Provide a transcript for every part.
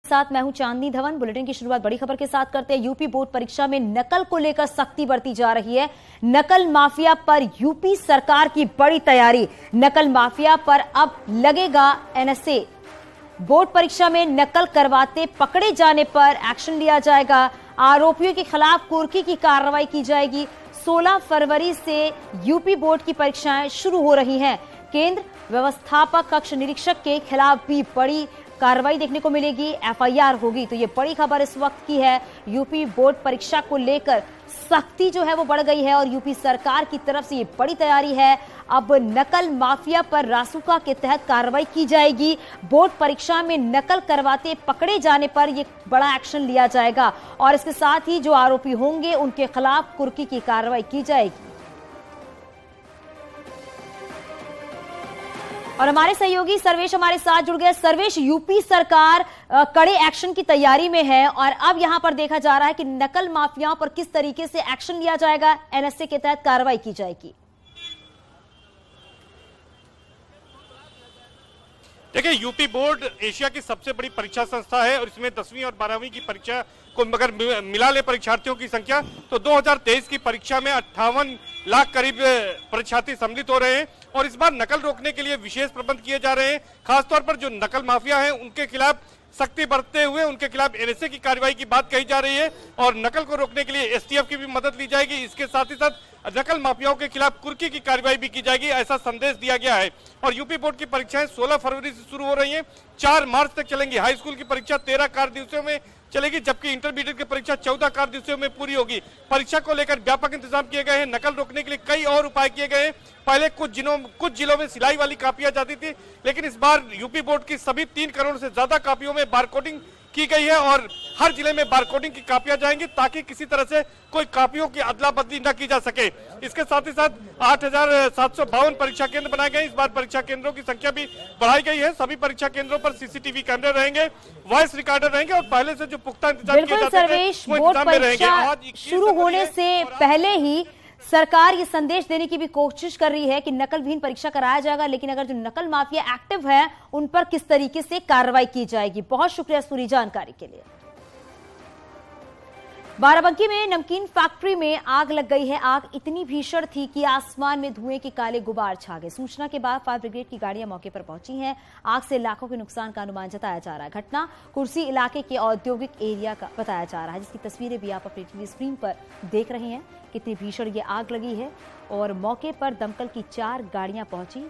साथ मैं हूं चांदनी धवन। बुलेटिन की शुरुआत बड़ी खबर के साथ करते हैं। यूपी बोर्ड परीक्षा में नकल को लेकर सख्ती बरती जा रही है। नकल माफिया पर यूपी सरकार की बड़ी तैयारी। नकल माफिया पर अब लगेगा एनएसए। बोर्ड परीक्षा में नकल करवाते पकड़े जाने पर एक्शन लिया जाएगा। आरोपियों के खिलाफ कुर्की की कार्रवाई की जाएगी। 16 फरवरी से यूपी बोर्ड की परीक्षाएं शुरू हो रही हैं। केंद्र व्यवस्थापक कक्ष निरीक्षक के खिलाफ भी बड़ी कार्रवाई देखने को मिलेगी, एफआईआर होगी। तो ये बड़ी खबर इस वक्त की है। यूपी बोर्ड परीक्षा को लेकर सख्ती जो है वो बढ़ गई है और यूपी सरकार की तरफ से ये बड़ी तैयारी है। अब नकल माफिया पर रासुका के तहत कार्रवाई की जाएगी। बोर्ड परीक्षा में नकल करवाते पकड़े जाने पर ये बड़ा एक्शन लिया जाएगा और इसके साथ ही जो आरोपी होंगे उनके खिलाफ कुर्की की कार्रवाई की जाएगी। और हमारे सहयोगी सर्वेश हमारे साथ जुड़ गए। सर्वेश, यूपी सरकार कड़े एक्शन की तैयारी में है और अब यहां पर देखा जा रहा है कि नकल माफियाओं पर किस तरीके से एक्शन लिया जाएगा, एनएसए के तहत कार्रवाई की जाएगी। देखिए, यूपी बोर्ड एशिया की सबसे बड़ी परीक्षा संस्था है और इसमें 10वीं और 12वीं की परीक्षा को अगर मिला ले परीक्षार्थियों की संख्या तो 2023 की परीक्षा में 58 लाख करीब परीक्षार्थी सम्मिलित हो रहे हैं और इस बार नकल रोकने के लिए विशेष प्रबंध किए जा रहे हैं। खासतौर पर जो नकल माफिया है उनके खिलाफ सख्ती बरतते हुए उनके खिलाफ एनएसए की कार्रवाई की बात कही जा रही है और नकल को रोकने के लिए एसटीएफ की भी मदद ली जाएगी। इसके साथ ही साथ नकल माफियाओं के खिलाफ कुर्की की कार्रवाई भी की जाएगी, ऐसा संदेश दिया गया है। और यूपी बोर्ड की परीक्षाएं 16 फरवरी से शुरू हो रही हैं, 4 मार्च तक चलेंगी। हाई स्कूल की परीक्षा 13 कार्य दिवसों में चलेगी, जबकि इंटरमीडिएट की परीक्षा 14 कार्य दिवसों में पूरी होगी। परीक्षा को लेकर व्यापक इंतजाम किए गए हैं। नकल रोकने के लिए कई और उपाय किए गए हैं। पहले कुछ जिलों में सिलाई वाली कापियां जाती थी, लेकिन इस बार यूपी बोर्ड की सभी 3 करोड़ से ज्यादा कापियों में बारकोडिंग की गई है और हर जिले में बारकोडिंग की कापियां जाएंगी ताकि किसी तरह से कोई कापियों की अदला बदली न की जा सके। इसके साथ ही साथ 8752 परीक्षा केंद्र बनाए गए। इस बार परीक्षा केंद्रों की संख्या भी बढ़ाई गई है। सभी परीक्षा केंद्रों पर सीसीटीवी कैमरे रहेंगे, वॉइस रिकॉर्डर रहेंगे और पहले से जो पुख्ता इंतजाम किए जाते हैं वो इंतजाम में रहेंगे। शुरू होने से पहले ही सरकार ये संदेश देने की भी कोशिश कर रही है कि नकल विहीन परीक्षा कराया जाएगा, लेकिन अगर जो नकल माफिया एक्टिव है उन पर किस तरीके से कार्रवाई की जाएगी। बहुत शुक्रिया इस पूरी जानकारी के लिए। बाराबंकी में नमकीन फैक्ट्री में आग लग गई है। आग इतनी भीषण थी कि आसमान में धुएं के काले गुबार छा गए। सूचना के बाद फायर ब्रिगेड की गाड़ियां मौके पर पहुंची हैं। आग से लाखों के नुकसान का अनुमान जताया जा रहा है। घटना कुर्सी इलाके के औद्योगिक एरिया का बताया जा रहा है, जिसकी तस्वीरें भी आप अपनी टीवी स्क्रीन पर देख रहे हैं। कितनी भीषण ये आग लगी है और मौके पर दमकल की 4 गाड़ियां पहुंची।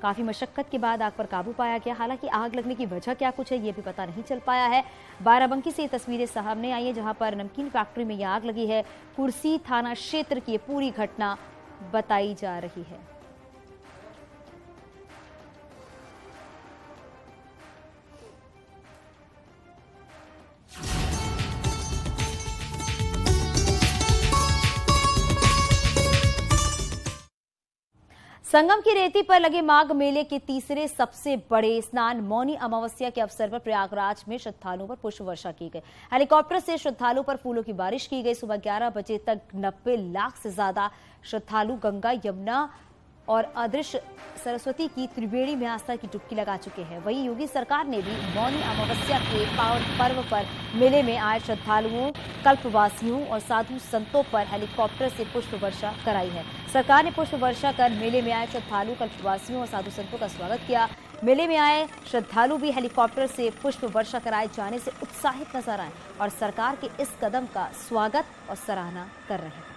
काफी मशक्कत के बाद आग पर काबू पाया गया। हालांकि आग लगने की वजह क्या कुछ है ये भी पता नहीं चल पाया है। बाराबंकी से ये तस्वीरें सामने आई है जहां पर नमकीन फैक्ट्री में यह आग लगी है। कुर्सी थाना क्षेत्र की पूरी घटना बताई जा रही है। संगम की रेती पर लगे माघ मेले के तीसरे सबसे बड़े स्नान मौनी अमावस्या के अवसर पर प्रयागराज में श्रद्धालुओं पर पुष्प वर्षा की गई। हेलीकॉप्टर से श्रद्धालुओं पर फूलों की बारिश की गई। सुबह 11 बजे तक 90 लाख से ज्यादा श्रद्धालु गंगा, यमुना और अदृश्य सरस्वती की त्रिवेणी में आस्था की डुबकी लगा चुके हैं। वहीं योगी सरकार ने भी मौनी अमावस्या के पावन पर्व पर मेले में आए श्रद्धालुओं, कल्पवासियों और साधु संतों पर हेलीकॉप्टर से पुष्प वर्षा कराई है। सरकार ने पुष्प वर्षा कर मेले में आए श्रद्धालु, कल्पवासियों और साधु संतों का स्वागत किया। मेले में आए श्रद्धालु भी हेलीकॉप्टर से पुष्प वर्षा कराए जाने से उत्साहित नजर आए और सरकार के इस कदम का स्वागत और सराहना कर रहे हैं।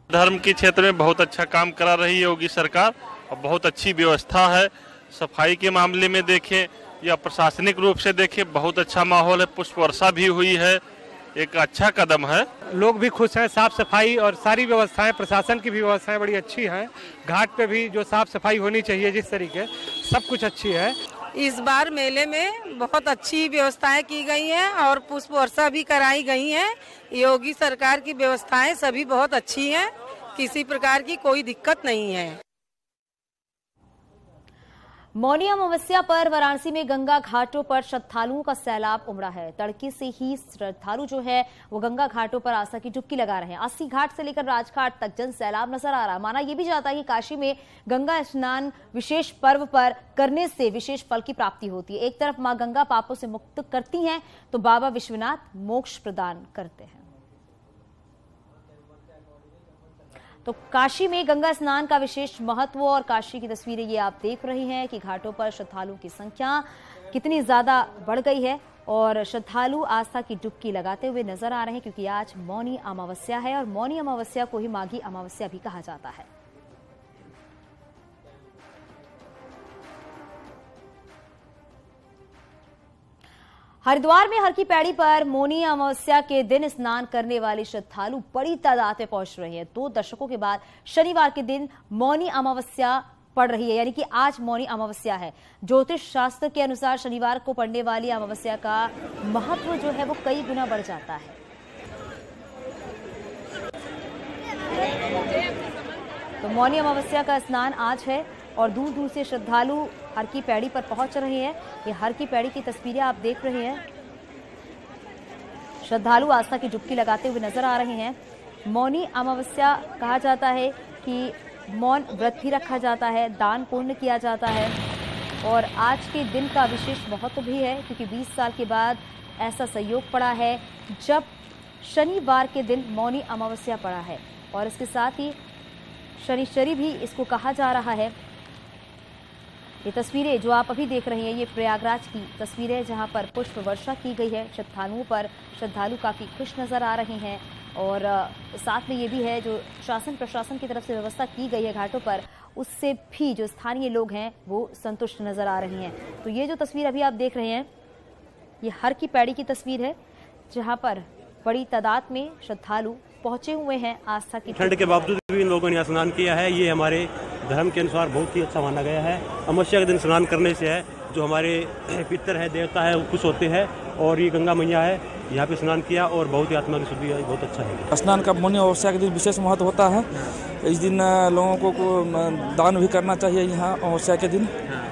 धर्म के क्षेत्र में बहुत अच्छा काम करा रही है योगी सरकार और बहुत अच्छी व्यवस्था है। सफाई के मामले में देखें या प्रशासनिक रूप से देखें बहुत अच्छा माहौल है। पुष्प वर्षा भी हुई है, एक अच्छा कदम है। लोग भी खुश हैं। साफ सफाई और सारी व्यवस्थाएं, प्रशासन की भी व्यवस्थाएं बड़ी अच्छी हैं। घाट पे भी जो साफ सफाई होनी चाहिए जिस तरीके, सब कुछ अच्छी है। इस बार मेले में बहुत अच्छी व्यवस्थाएं की गई हैं और पुष्प वर्षा भी कराई गई है। योगी सरकार की व्यवस्थाएं सभी बहुत अच्छी हैं, किसी प्रकार की कोई दिक्कत नहीं है। मौनी अमावस्या पर वाराणसी में गंगा घाटों पर श्रद्धालुओं का सैलाब उमड़ा है। तड़के से ही श्रद्धालु जो है वो गंगा घाटों पर आस्था की डुबकी लगा रहे हैं। 80 घाट से लेकर राजघाट तक जन सैलाब नजर आ रहा। माना यह भी जाता है कि काशी में गंगा स्नान विशेष पर्व पर करने से विशेष फल की प्राप्ति होती है। एक तरफ मां गंगा पापों से मुक्त करती हैं तो बाबा विश्वनाथ मोक्ष प्रदान करते हैं। तो काशी में गंगा स्नान का विशेष महत्व और काशी की तस्वीरें ये आप देख रहे हैं कि घाटों पर श्रद्धालुओं की संख्या कितनी ज्यादा बढ़ गई है और श्रद्धालु आस्था की डुबकी लगाते हुए नजर आ रहे हैं, क्योंकि आज मौनी अमावस्या है और मौनी अमावस्या को ही माघी अमावस्या भी कहा जाता है। हरिद्वार में हर की पैड़ी पर मौनी अमावस्या के दिन स्नान करने वाले श्रद्धालु बड़ी तादाद में पहुंच रहे हैं। 2 दशकों के बाद शनिवार के दिन मौनी अमावस्या पड़ रही है, यानी कि आज मौनी अमावस्या है। ज्योतिष शास्त्र के अनुसार शनिवार को पड़ने वाली अमावस्या का महत्व जो है वो कई गुना बढ़ जाता है। तो मौनी अमावस्या का स्नान आज है और दूर दूर से श्रद्धालु हर की पैड़ी पर पहुंच रहे हैं। ये हर की पैड़ी की तस्वीरें आप देख रहे हैं। श्रद्धालु आस्था की डुबकी लगाते हुए नजर आ रहे हैं। मौनी अमावस्या कहा जाता है कि मौन व्रत भी रखा जाता है, दान पुण्य किया जाता है और आज के दिन का विशेष महत्व भी है, क्योंकि 20 साल के बाद ऐसा संयोग पड़ा है जब शनिवार के दिन मौनी अमावस्या पड़ा है और इसके साथ ही शनिश्चरी भी इसको कहा जा रहा है। ये तस्वीरें जो आप अभी देख रहे हैं ये प्रयागराज की तस्वीरें, जहां पर पुष्प वर्षा की गई है श्रद्धालुओं पर। श्रद्धालु काफ़ी खुश नज़र आ रहे हैं और साथ में ये भी है जो शासन प्रशासन की तरफ से व्यवस्था की गई है घाटों पर, उससे भी जो स्थानीय लोग हैं वो संतुष्ट नज़र आ रहे हैं। तो ये जो तस्वीर अभी आप देख रहे हैं ये हर की पैड़ी की तस्वीर है, जहाँ पर बड़ी तादाद में श्रद्धालु पहुंचे हुए हैं आस्था की। ठंड के बावजूद भी इन लोगों ने स्नान किया है। ये हमारे धर्म के अनुसार बहुत ही अच्छा माना गया है। अमावस्या के दिन स्नान करने से है जो हमारे पितर है, देवता है, वो खुश होते हैं और ये गंगा मैया है, यहाँ पे स्नान किया और बहुत ही आत्मा की शुद्धि है, बहुत अच्छा है। स्नान का मौनी अमावस्या के दिन विशेष महत्व होता है। इस दिन लोगों को दान भी करना चाहिए यहाँ अमावस्या के दिन,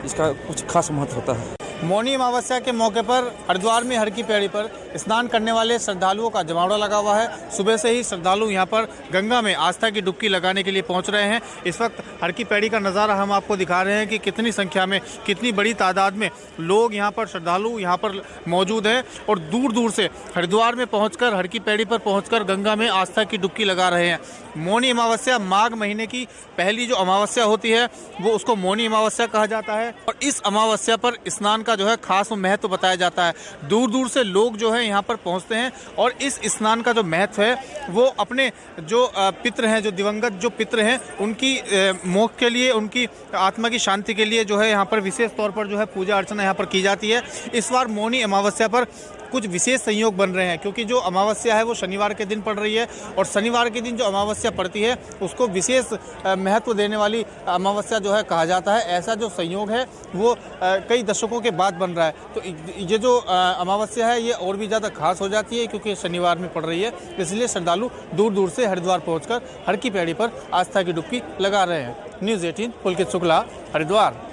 इसका कुछ खास महत्व होता है। मौनी अमावस्या के मौके पर हरिद्वार में हर की पैड़ी पर स्नान करने वाले श्रद्धालुओं का जमावड़ा लगा हुआ है। सुबह से ही श्रद्धालु यहां पर गंगा में आस्था की डुबकी लगाने के लिए पहुंच रहे हैं। इस वक्त हर की पैड़ी का नज़ारा हम आपको दिखा रहे हैं कि कितनी संख्या में, कितनी बड़ी तादाद में लोग यहां पर, श्रद्धालु यहां पर मौजूद हैं और दूर दूर से हरिद्वार में पहुँचकर, हर की पैड़ी पर पहुँचकर गंगा में आस्था की डुबकी लगा रहे हैं। मौनी अमावस्या माघ महीने की पहली जो अमावस्या होती है वो उसको मौनी अमावस्या कहा जाता है और इस अमावस्या पर स्नान का जो है खास महत्व बताया जाता है। दूर दूर से लोग जो है यहाँ पर पहुँचते हैं और इस स्नान का जो महत्व है वो अपने जो पितृ हैं, जो दिवंगत जो पितृ हैं, उनकी मोक्ष के लिए, उनकी आत्मा की शांति के लिए जो है यहाँ पर विशेष तौर पर जो है पूजा अर्चना यहाँ पर की जाती है। इस बार मौनी अमावस्या पर कुछ विशेष संयोग बन रहे हैं, क्योंकि जो अमावस्या है वो शनिवार के दिन पड़ रही है और शनिवार के दिन जो अमावस्या पड़ती है उसको विशेष महत्व देने वाली अमावस्या जो है कहा जाता है। ऐसा जो संयोग है वो कई दशकों के बाद बन रहा है। तो ये जो अमावस्या है ये और भी ज़्यादा खास हो जाती है क्योंकि शनिवार में पड़ रही है, इसलिए श्रद्धालु दूर दूर से हरिद्वार पहुँचकर हर की पैड़ी पर आस्था की डुबकी लगा रहे हैं। न्यूज़ 18 पुलकित शुक्ला, हरिद्वार।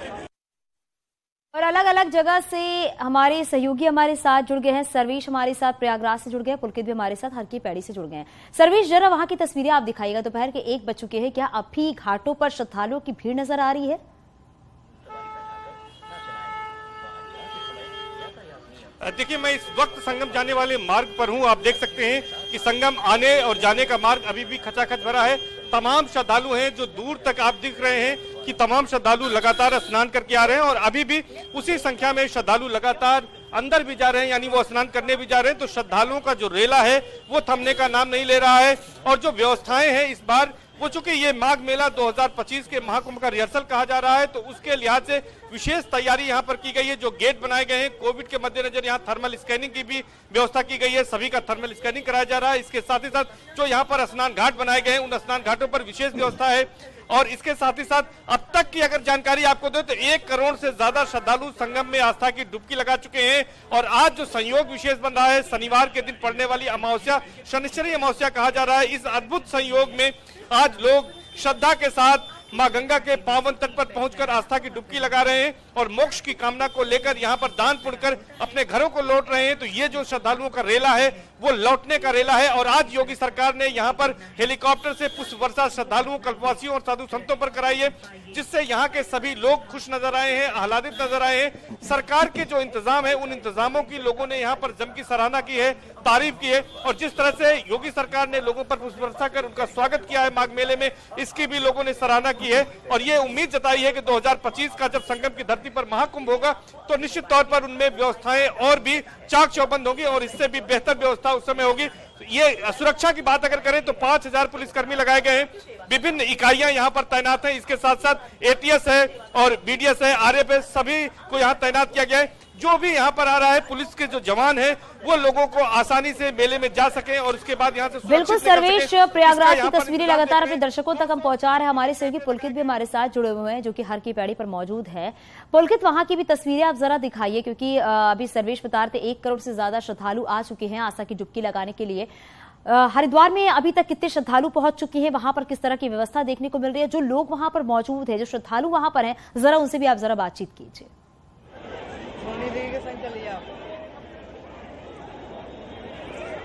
और अलग अलग जगह से हमारे सहयोगी हमारे साथ जुड़ गए हैं। सर्वेश हमारे साथ प्रयागराज से जुड़ गए, पुलकित भी हमारे साथ हर की पैड़ी से जुड़ गए हैं। सर्वेश, जरा वहां की तस्वीरें आप दिखाइएगा। दोपहर के 1 बज चुके हैं, क्या अब भी घाटों पर श्रद्धालुओं की भीड़ नजर आ रही है? देखिए, मैं इस वक्त संगम जाने वाले मार्ग पर हूं। आप देख सकते हैं कि संगम आने और जाने का मार्ग अभी भी खचाखच भरा है। तमाम श्रद्धालु हैं जो दूर तक आप दिख रहे हैं कि तमाम श्रद्धालु लगातार स्नान करके आ रहे हैं और अभी भी उसी संख्या में श्रद्धालु लगातार अंदर भी जा रहे हैं, यानी वो स्नान करने भी जा रहे हैं। तो श्रद्धालुओं का जो रेला है वो थमने का नाम नहीं ले रहा है और जो व्यवस्थाएं हैं इस बार वो, चूंकि ये माघ मेला 2025 के महाकुंभ का रिहर्सल कहा जा रहा है तो उसके लिहाज से विशेष तैयारी यहाँ पर की गई है। जो गेट बनाए गए हैं, कोविड के मद्देनजर यहाँ थर्मल स्कैनिंग की भी व्यवस्था की गई है, सभी का थर्मल स्कैनिंग कराया जा रहा है। इसके साथ ही साथ जो यहाँ पर स्नान घाट बनाए गए हैं उन स्नान घाटों पर विशेष व्यवस्था है और इसके साथ ही साथ अब तक की अगर जानकारी आपको दे तो 1 करोड़ से ज्यादा श्रद्धालु संगम में आस्था की डुबकी लगा चुके हैं। और आज जो संयोग विशेष बन रहा है, शनिवार के दिन पड़ने वाली अमावस्या शनिश्चरी अमावस्या कहा जा रहा है, इस अद्भुत संयोग में आज लोग श्रद्धा के साथ मां गंगा के पावन तट पर पहुंचकर आस्था की डुबकी लगा रहे हैं और मोक्ष की कामना को लेकर यहाँ पर दान पुण्य कर अपने घरों को लौट रहे हैं। तो ये जो श्रद्धालुओं का रेला है वो लौटने का रेला है और आज योगी सरकार ने यहाँ पर हेलीकॉप्टर से पुष्प वर्षा श्रद्धालुओं, कल्पवासियों और साधु संतों पर कराई है, जिससे यहाँ के सभी लोग खुश नजर आए हैं, आह्लादित नजर आए हैं। सरकार के जो इंतजाम है उन इंतजामों की लोगों ने यहाँ पर जम की सराहना की है, तारीफ की है और जिस तरह से योगी सरकार ने लोगों पर पुष्प वर्षा कर उनका स्वागत किया है माघ मेले में, इसकी भी लोगों ने सराहना की है और ये उम्मीद जताई है कि 2025 का जब संगम की धरती पर महाकुंभ होगा तो निश्चित तौर पर उनमें व्यवस्थाएं और भी चाक चौबंद होगी और इससे भी बेहतर व्यवस्था उस समय होगी। ये सुरक्षा की बात अगर करें तो 5000 पुलिसकर्मी लगाए गए हैं, विभिन्न इकाइयां यहां पर तैनात हैं। इसके साथ साथ एटीएस है और बीडीएस है, आरएफ है, सभी को यहां तैनात किया गया है। जो भी यहां पर आ रहा है पुलिस के जो जवान है वो लोगों को आसानी से मेले में जा सके और उसके बाद यहां से बिल्कुल सर्वेश, प्रयागराज की तस्वीरें लगातार अपने दर्शकों तक हम पहुंचा रहे हैं। हमारे सहयोगी पुलकित भी हमारे साथ जुड़े हुए हैं जो कि हर की पैड़ी पर मौजूद है। पुलकित, वहां की भी तस्वीरें आप जरा दिखाइए क्योंकि अभी सर्वेश बता रहे थे 1 करोड़ से ज्यादा श्रद्धालु आ चुके हैं आस्था की डुबकी लगाने के लिए। हरिद्वार में अभी तक कितने श्रद्धालु पहुंच चुके हैं, वहां पर किस तरह की व्यवस्था देखने को मिल रही है, जो लोग वहां पर मौजूद है, जो श्रद्धालु वहां पर हैं, जरा उनसे भी आप जरा बातचीत कीजिए।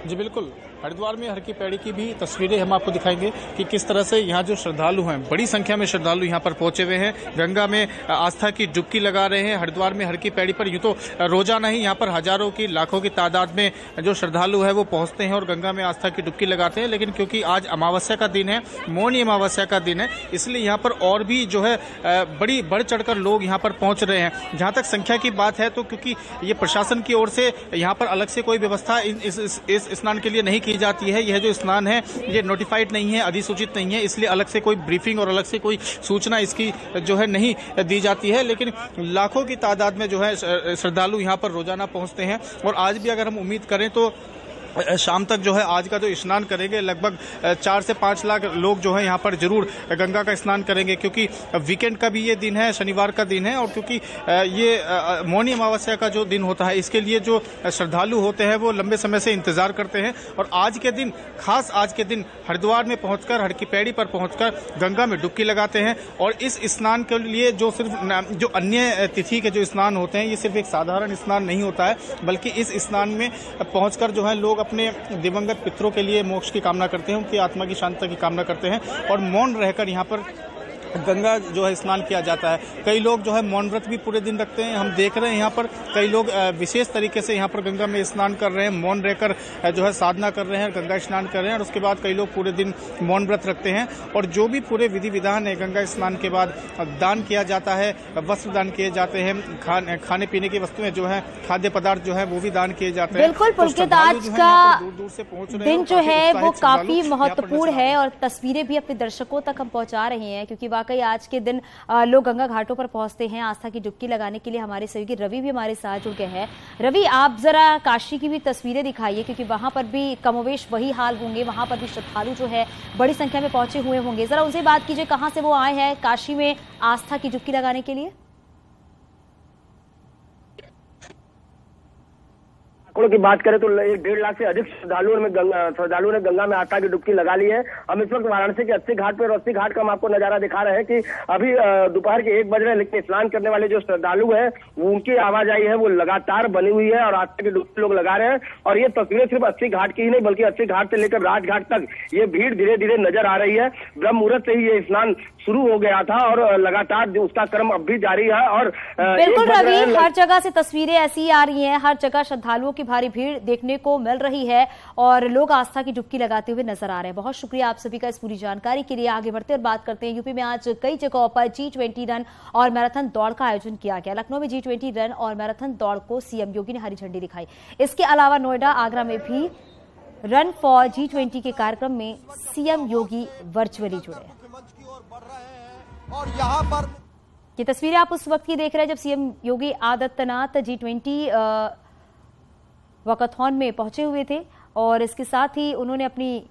जी बिल्कुल, हरिद्वार में हर की पैड़ी की भी तस्वीरें हम आपको दिखाएंगे कि किस तरह से यहाँ जो श्रद्धालु हैं, बड़ी संख्या में श्रद्धालु यहाँ पर पहुंचे हुए हैं, गंगा में आस्था की डुबकी लगा रहे हैं। हरिद्वार में हर की पैड़ी पर यूं तो रोजाना ही यहाँ पर हजारों की, लाखों की तादाद में जो श्रद्धालु है वो पहुंचते हैं और गंगा में आस्था की डुबकी लगाते हैं, लेकिन क्योंकि आज अमावस्या का दिन है, मौनी अमावस्या का दिन है, इसलिए यहाँ पर और भी जो है बड़ी बढ़ चढ़कर लोग यहाँ पर पहुंच रहे हैं। जहाँ तक संख्या की बात है तो क्योंकि ये प्रशासन की ओर से यहाँ पर अलग से कोई व्यवस्था इस स्नान के लिए नहीं की जाती है। यह जो स्नान है ये नोटिफाइड नहीं है, अधिसूचित नहीं है, इसलिए अलग से कोई ब्रीफिंग और अलग से कोई सूचना इसकी जो है नहीं दी जाती है। लेकिन लाखों की तादाद में जो है श्रद्धालु यहाँ पर रोजाना पहुंचते हैं और आज भी अगर हम उम्मीद करें तो शाम तक जो है आज का जो स्नान करेंगे लगभग 4 से 5 लाख लोग जो है यहाँ पर जरूर गंगा का स्नान करेंगे, क्योंकि वीकेंड का भी ये दिन है, शनिवार का दिन है और क्योंकि ये मौनी अमावस्या का जो दिन होता है इसके लिए जो श्रद्धालु होते हैं वो लंबे समय से इंतजार करते हैं और आज के दिन, खास आज के दिन हरिद्वार में पहुंचकर, हर की पैड़ी पर पहुंचकर गंगा में डुबकी लगाते हैं। और इस स्नान के लिए जो सिर्फ जो अन्य तिथि के जो स्नान होते हैं ये सिर्फ एक साधारण स्नान नहीं होता है, बल्कि इस स्नान में पहुंचकर जो है लोग अपने दिवंगत पितरों के लिए मोक्ष की कामना करते हैं, उनकी आत्मा की शांति की कामना करते हैं और मौन रहकर यहाँ पर गंगा जो है स्नान किया जाता है। कई लोग जो है मौन व्रत भी पूरे दिन रखते हैं, हम देख रहे हैं यहाँ पर कई लोग विशेष तरीके से यहाँ पर गंगा में स्नान कर रहे हैं, मौन रहकर जो है साधना कर रहे हैं, गंगा स्नान कर रहे हैं और उसके बाद कई लोग पूरे दिन मौन व्रत रखते हैं। और जो भी पूरे विधि विधान है, गंगा स्नान के बाद दान किया जाता है, वस्त्र दान किए जाते हैं, खाने पीने की वस्तुएं जो है, खाद्य पदार्थ जो है वो भी दान किए जाते हैं। बिल्कुल पुलकित, आज का दिन जो है वो काफी महत्वपूर्ण है और तस्वीरें भी अपने दर्शकों तक हम पहुंचा रहे हैं क्योंकि वाकई आज के दिन लोग गंगा घाटों पर पहुंचते हैं आस्था की डुबकी लगाने के लिए। हमारे सहयोगी रवि भी हमारे साथ जुड़ गए हैं। रवि, आप जरा काशी की भी तस्वीरें दिखाइए क्योंकि वहां पर भी कमोवेश वही हाल होंगे, वहां पर भी श्रद्धालु जो है बड़ी संख्या में पहुंचे हुए होंगे। जरा उनसे बात कीजिए, कहां से वो आए हैं काशी में आस्था की डुबकी लगाने के लिए? की बात करें तो 1.5 लाख से अधिक श्रद्धालुओं ने गंगा में आस्था की डुबकी लगा ली है। हम इस वक्त वाराणसी के अस्सी घाट पर, अस्सी घाट का हम आपको नजारा दिखा रहे हैं कि अभी दोपहर के 1 बज रहे हैं, लेकिन स्नान करने वाले जो श्रद्धालु हैं उनकी आवाजाही है वो लगातार बनी हुई है और आस्था की डुबकी लोग लगा रहे हैं। और ये तस्वीरें सिर्फ अस्सी घाट की ही नहीं बल्कि अस्सी घाट से लेकर राजघाट तक ये भीड़ धीरे धीरे नजर आ रही है। ब्रह्म मुहूर्त से ही ये स्नान शुरू हो गया था और लगातार उसका क्रम अब भी जारी है। और बिल्कुल रवि, हर जगह से तस्वीरें ऐसी ही आ रही हैं, हर जगह श्रद्धालुओं की भारी भीड़ देखने को मिल रही है और लोग आस्था की डुबकी लगाते हुए नजर आ रहे हैं। बहुत शुक्रिया आप सभी का इस पूरी जानकारी के लिए। आगे बढ़ते और बात करते हैं, यूपी में आज कई जगहों पर G20 रन और मैराथन दौड़ का आयोजन किया गया। लखनऊ में G20 रन और मैराथन दौड़ को सीएम योगी ने हरी झंडी दिखाई। इसके अलावा नोएडा, आगरा में भी रन फॉर G20 के कार्यक्रम में सीएम योगी वर्चुअली जुड़े। और यहाँ पर ये तस्वीरें आप उस वक्त की देख रहे हैं जब CM Yogi Adityanath G20 walkathon में पहुंचे हुए थे और इसके साथ ही उन्होंने अपनी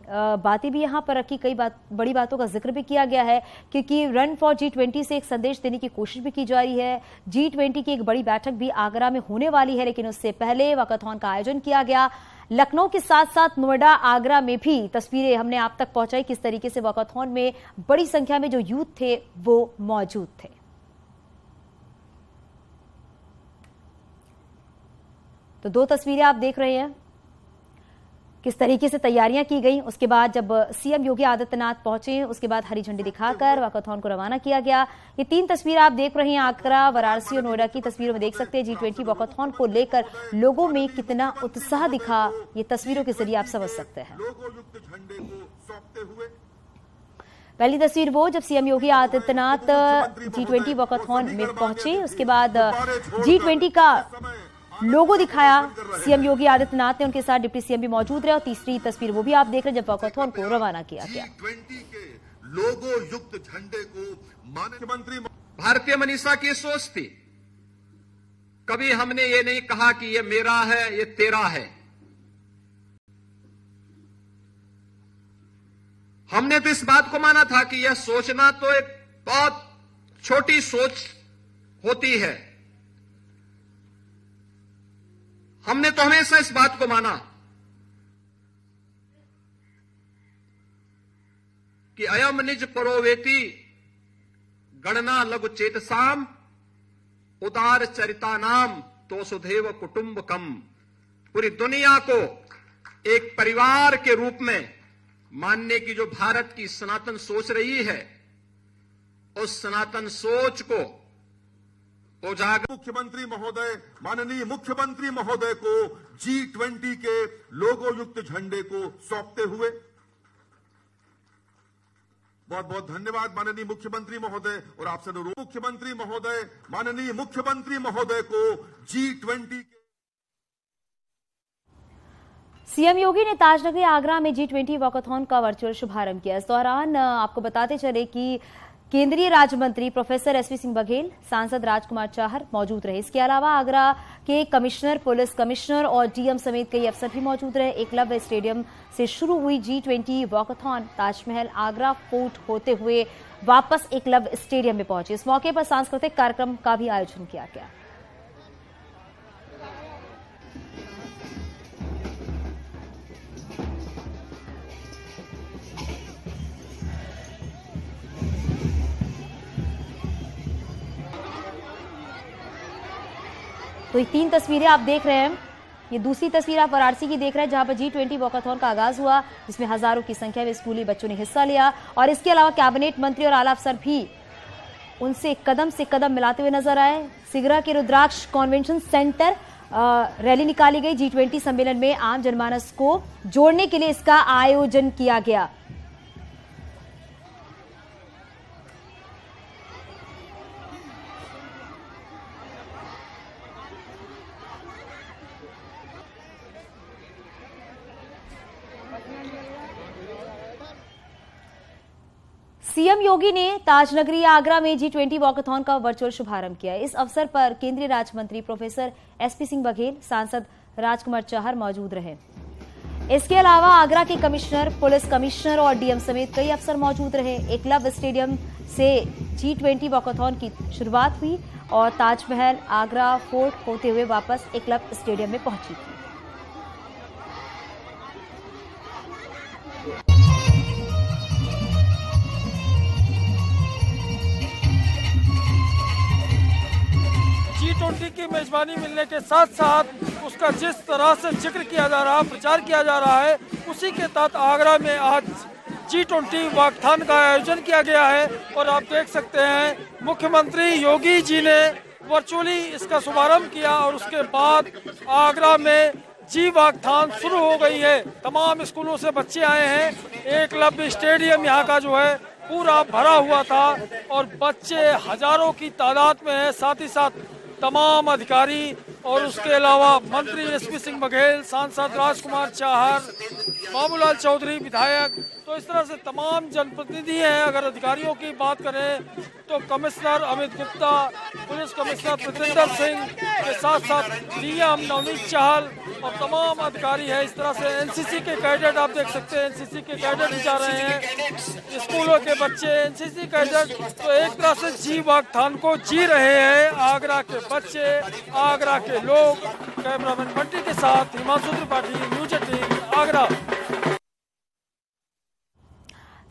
बातें भी यहां पर रखी। कई बड़ी बातों का जिक्र भी किया गया है क्योंकि रन फॉर G20 से एक संदेश देने की कोशिश भी की जा रही है। G20 की एक बड़ी बैठक भी आगरा में होने वाली है, लेकिन उससे पहले वॉकाथॉन का आयोजन किया गया। लखनऊ के साथ साथ नोएडा, आगरा में भी तस्वीरें हमने आप तक पहुंचाई किस तरीके से वॉकाथॉन में बड़ी संख्या में जो यूथ थे वो मौजूद थे। तो 2 तस्वीरें आप देख रहे हैं किस तरीके से तैयारियां की गई। उसके बाद जब सीएम योगी आदित्यनाथ पहुंचे, उसके बाद हरी झंडी दिखाकर वॉकथॉन को रवाना किया गया। ये 3 तस्वीरें आप देख रहे हैं, आगरा, वाराणसी और नोएडा की तस्वीरों में देख सकते हैं G20 वॉकथॉन को लेकर लोगों में कितना उत्साह दिखा, ये तस्वीरों के जरिए आप समझ सकते हैं। पहली तस्वीर वो जब CM Yogi Adityanath G20 walkathon में पहुंचे, उसके बाद G20 का लोगो दिखाया सीएम योगी आदित्यनाथ ने, उनके साथ डिप्टी सीएम भी मौजूद रहे। और तीसरी तस्वीर वो भी आप देख रहे हैं जब वॉकथॉन को रवाना किया गया। G20 के लोगो युक्त झंडे को मुख्यमंत्री भारतीय मनीषा की सोच थी, कभी हमने ये नहीं कहा कि ये मेरा है ये तेरा है। हमने तो इस बात को माना था कि यह सोचना तो एक बहुत छोटी सोच होती है। हमने तो हमेशा इस बात को माना कि अयम निज परोवेति गणना लघु चेतसाम उदार चरिता नाम तो सुधेव कुटुंबकम। पूरी दुनिया को एक परिवार के रूप में मानने की जो भारत की सनातन सोच रही है, उस सनातन सोच को उजागर मुख्यमंत्री महोदय, माननीय मुख्यमंत्री महोदय को G20 के लोगो युक्त झंडे को सौंपते हुए बहुत बहुत धन्यवाद माननीय मुख्यमंत्री महोदय। और आपसे अनुरोध मुख्यमंत्री महोदय, माननीय मुख्यमंत्री महोदय को G20 के सीएम योगी ने ताजनगरी आगरा में G20 वॉकथॉन का वर्चुअल शुभारंभ किया। इस दौरान आपको बताते चले कि केंद्रीय राज्य मंत्री प्रोफेसर एसपी सिंह बघेल, सांसद राजकुमार चाहर मौजूद रहे। इसके अलावा आगरा के कमिश्नर, पुलिस कमिश्नर और डीएम समेत कई अफसर भी मौजूद रहे। एकलव्य स्टेडियम से शुरू हुई G20 walkathon Taj Mahal Agra fort होते हुए वापस एकलव्य स्टेडियम में पहुंचे। इस मौके पर सांस्कृतिक कार्यक्रम का भी आयोजन किया गया। तो ये 3 तस्वीरें आप देख रहे हैं। ये दूसरी तस्वीर आप वाराणसी की देख रहे हैं जहां पर G20 वॉकथॉन का आगाज हुआ, जिसमें हजारों की संख्या में स्कूली बच्चों ने हिस्सा लिया। और इसके अलावा कैबिनेट मंत्री और आला अफसर भी उनसे कदम से कदम मिलाते हुए नजर आए। सिगरा के रुद्राक्ष कन्वेंशन सेंटर रैली निकाली गई। G20 सम्मेलन में आम जनमानस को जोड़ने के लिए इसका आयोजन किया गया। सीएम योगी ने ताजनगरी आगरा में G20 वॉकथॉन का वर्चुअल शुभारंभ किया। इस अवसर पर केंद्रीय राज्य मंत्री प्रोफेसर एसपी सिंह बघेल, सांसद राजकुमार चाहर मौजूद रहे। इसके अलावा आगरा के कमिश्नर, पुलिस कमिश्नर और डीएम समेत कई अफसर मौजूद रहे। एकलव्य स्टेडियम से G20 वॉकथॉन की शुरुआत हुई और ताजमहल आगरा फोर्ट होते हुए वापस एकलव्य स्टेडियम में पहुंची थी। G20 की मेजबानी मिलने के साथ साथ उसका जिस तरह से जिक्र किया जा रहा है, प्रचार किया जा रहा है, उसी के तहत आगरा में आज G20 वॉकथॉन का आयोजन किया गया है। और आप देख सकते हैं मुख्यमंत्री योगी जी ने वर्चुअली इसका शुभारंभ किया और उसके बाद आगरा में G वॉकथॉन शुरू हो गई है। तमाम स्कूलों से बच्चे आए हैं। एकलव्य स्टेडियम यहाँ का जो है पूरा भरा हुआ था और बच्चे हजारों की तादाद में है। साथ ही साथ तमाम अधिकारी और उसके अलावा मंत्री एसपी सिंह बघेल, सांसद राजकुमार चाहर, बाबूलाल चौधरी विधायक, तो इस तरह से तमाम जनप्रतिनिधि हैं। अगर अधिकारियों की बात करें तो commissioner Amit Gupta, police commissioner Pratendra Singh के साथ साथ डीएम नवनीत चहल और तमाम अधिकारी है। इस तरह से एनसीसी के कैडेट आप देख सकते हैं, एनसीसी के कैडेट भी जा रहे हैं, स्कूलों के बच्चे, एनसीसी कैडेट, तो एक तरह से G वॉकथॉन को जी रहे हैं आगरा के बच्चे, आगरा के लोग। कैमरामैन बंटी के साथ हिमांशु त्रिपाठी, न्यूज 18 आगरा।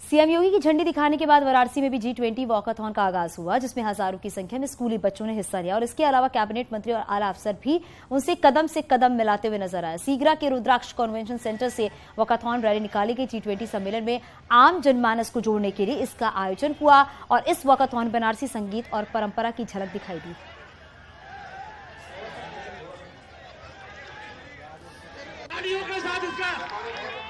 सीएम योगी की झंडी दिखाने के बाद वाराणसी में भी G20 वॉकाथॉन का आगाज हुआ, जिसमें हजारों की संख्या में स्कूली बच्चों ने हिस्सा लिया और इसके अलावा कैबिनेट मंत्री और आला अफसर भी उनसे कदम से कदम मिलाते हुए नजर आए। सीगरा के रुद्राक्ष कन्वेंशन सेंटर से वॉकाथॉन रैली निकाली गई। G20 सम्मेलन में आम जनमानस को जोड़ने के लिए इसका आयोजन हुआ और इस वॉकाथॉन बनारसी संगीत और परंपरा की झलक दिखाई दी। के साथ इसका